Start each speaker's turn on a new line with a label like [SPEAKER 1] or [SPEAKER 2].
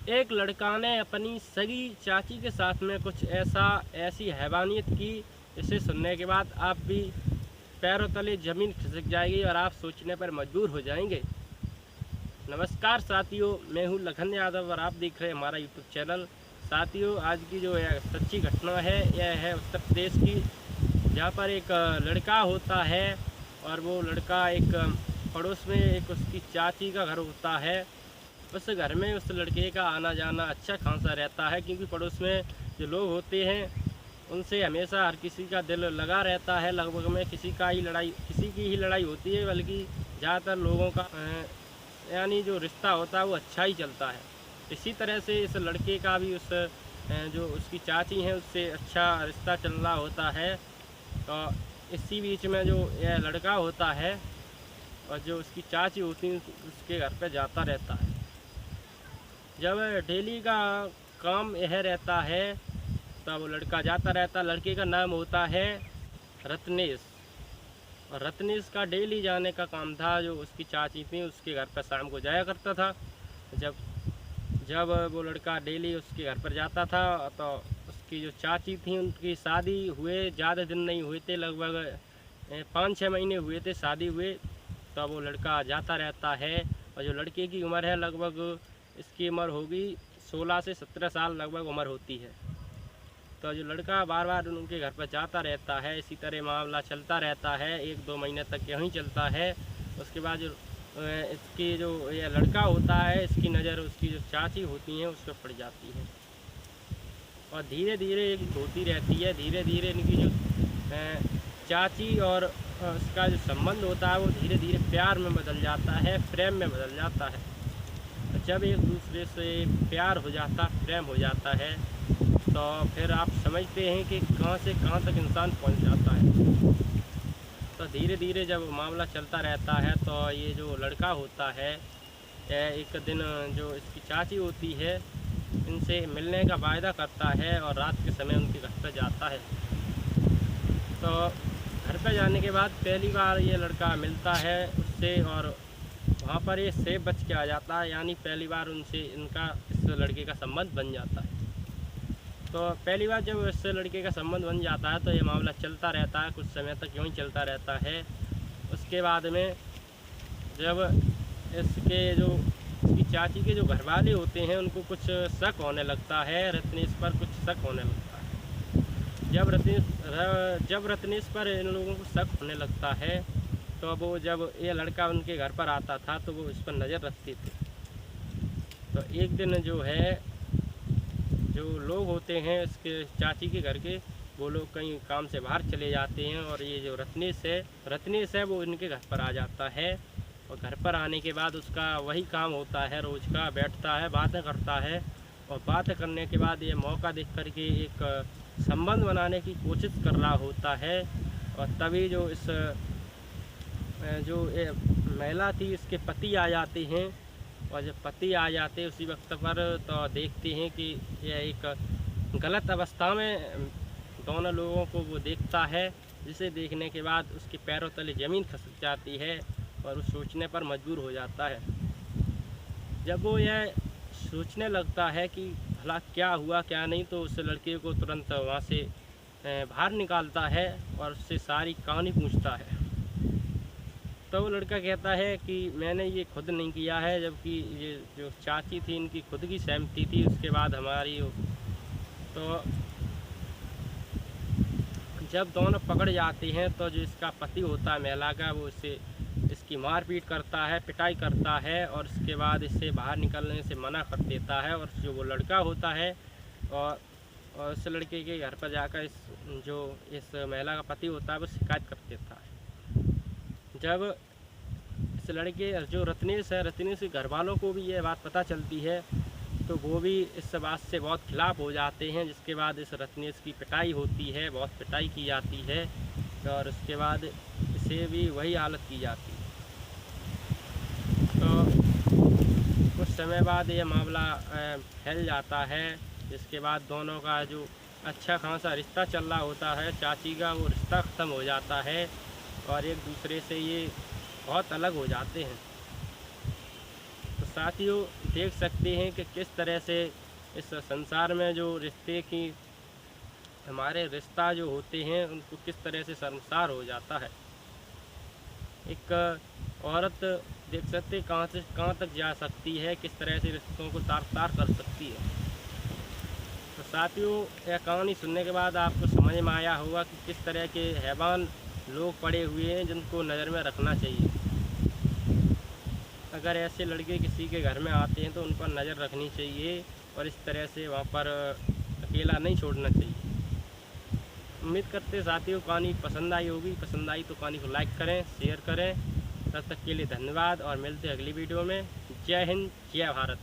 [SPEAKER 1] एक लड़का ने अपनी सगी चाची के साथ में कुछ ऐसी हैवानियत की, जिसे सुनने के बाद आप भी पैरों तले ज़मीन खिसक जाएगी और आप सोचने पर मजबूर हो जाएंगे। नमस्कार साथियों, मैं हूं लखन यादव और आप देख रहे हैं हमारा यूट्यूब चैनल। साथियों, आज की जो सच्ची घटना है यह है उत्तर प्रदेश की, जहां पर एक लड़का होता है और वो लड़का एक पड़ोस में एक उसकी चाची का घर होता है। उस घर में उस लड़के का आना जाना अच्छा खासा रहता है, क्योंकि पड़ोस में जो लोग होते हैं उनसे हमेशा हर किसी का दिल लगा रहता है। लगभग में किसी की ही लड़ाई होती है, बल्कि ज़्यादातर लोगों का यानी जो रिश्ता होता है वो अच्छा ही चलता है। इसी तरह से इस लड़के का भी जो उसकी चाची हैं उससे अच्छा रिश्ता चल रहा होता है। तो इसी बीच में जो यह लड़का होता है और जो उसकी चाची होती है उसके घर पे जाता रहता है। जब डेली का काम यह रहता है तब वो लड़का जाता रहता। लड़के का नाम होता है रत्नेश, और रत्नेश का डेली जाने का काम था। जो उसकी चाची थी उसके घर पर शाम को जाया करता था। जब जब वो लड़का डेली उसके घर पर जाता था तो उसकी जो चाची थी उनकी शादी हुए ज़्यादा दिन नहीं हुए थे, लगभग 5-6 महीने हुए थे शादी हुए। तो वो लड़का जाता रहता है और जो लड़के की उम्र है लगभग इसकी उम्र होगी 16 से 17 साल लगभग उम्र होती है। तो जो लड़का बार बार उनके घर पर जाता रहता है, इसी तरह मामला चलता रहता है। 1-2 महीने तक यहीं चलता है। उसके बाद जो इसकी जो ये लड़का होता है, इसकी नज़र उसकी जो चाची होती हैं उस पर पड़ जाती है और धीरे धीरे ये होती रहती है। धीरे धीरे इनकी जो चाची और उसका जो संबंध होता है वो धीरे धीरे प्यार में बदल जाता है, प्रेम में बदल जाता है। जब एक दूसरे से प्यार हो जाता, प्रेम हो जाता है, तो फिर आप समझते हैं कि कहाँ से कहाँ तक इंसान पहुँच जाता है। तो धीरे धीरे जब मामला चलता रहता है तो ये जो लड़का होता है एक दिन जो इसकी चाची होती है इनसे मिलने का वायदा करता है और रात के समय उनके घर पर जाता है। तो घर पर जाने के बाद पहली बार ये लड़का मिलता है उससे और वहाँ पर ये सेब बच के आ जाता है, यानी पहली बार उनसे इस लड़के का संबंध बन जाता है। तो पहली बार जब इस लड़के का संबंध बन जाता है तो ये मामला चलता रहता है, कुछ समय तक यूँ ही चलता रहता है। उसके बाद में जब इसकी चाची के जो घरवाले होते हैं उनको कुछ शक होने लगता है, रत्नेश पर कुछ शक होने लगता है। जब रत्नेश पर इन लोगों को शक होने लगता है तो वो जब ये लड़का उनके घर पर आता था तो वो इस पर नज़र रखते थे। तो एक दिन जो है जो लोग होते हैं इसके चाची के घर के, वो लोग कहीं काम से बाहर चले जाते हैं और ये जो रत्नेश है वो इनके घर पर आ जाता है। और घर पर आने के बाद उसका वही काम होता है रोज़ का, बैठता है, बातें करता है और बातें करने के बाद ये मौका देख कर के एक संबंध बनाने की कोशिश कर रहा होता है। और तभी जो ये महिला थी इसके पति आ जाते हैं, और जब पति आ जाते उसी वक्त पर तो देखते हैं कि यह एक गलत अवस्था में दोनों लोगों को वो देखता है, जिसे देखने के बाद उसके पैरों तले ज़मीन खिसक जाती है और वो सोचने पर मजबूर हो जाता है। जब वो यह सोचने लगता है कि भला क्या हुआ क्या नहीं, तो उस लड़के को तुरंत वहाँ से बाहर निकालता है और उससे सारी कहानी पूछता है। तो वो लड़का कहता है कि मैंने ये खुद नहीं किया है, जबकि ये जो चाची थी इनकी खुद की सहमति थी उसके बाद हमारी। तो जब दोनों पकड़ जाते हैं तो जो इसका पति होता है महिला का, वो इसकी मारपीट करता है, पिटाई करता है और उसके बाद इससे बाहर निकलने से मना कर देता है। और जो वो लड़का होता है और उस लड़के के घर पर जाकर इस महिला का पति होता है वो शिकायत कर देता है। जब इस लड़के जो रत्नेश के घर वालों को भी ये बात पता चलती है तो वो भी इस बात से बहुत खिलाफ़ हो जाते हैं, जिसके बाद इस रत्नेश की पिटाई होती है, बहुत पिटाई की जाती है और उसके बाद इसे भी वही हालत की जाती है। तो कुछ समय बाद ये मामला फैल जाता है, जिसके बाद दोनों का जो अच्छा खासा रिश्ता चल रहा होता है चाची का, वो रिश्ता ख़त्म हो जाता है और एक दूसरे से ये बहुत अलग हो जाते हैं। तो साथियों देख सकते हैं कि किस तरह से इस संसार में जो रिश्ते की हमारे रिश्ता जो होते हैं उनको किस तरह से शर्मसार हो जाता है। एक औरत देख सकते कहाँ से कहाँ तक जा सकती है, किस तरह से रिश्तों को तार तार कर सकती है। तो साथियों यह कहानी सुनने के बाद आपको समझ में आया होगा कि किस तरह के हैवान लोग पड़े हुए हैं जिनको नज़र में रखना चाहिए। अगर ऐसे लड़के किसी के घर में आते हैं तो उन पर नज़र रखनी चाहिए और इस तरह से वहाँ पर अकेला नहीं छोड़ना चाहिए। उम्मीद करते साथियों कहानी पसंद आई होगी। पसंद आई तो कहानी को लाइक करें, शेयर करें। तब तक के लिए धन्यवाद और मिलते हैं अगली वीडियो में। जय हिंद, जय भारत।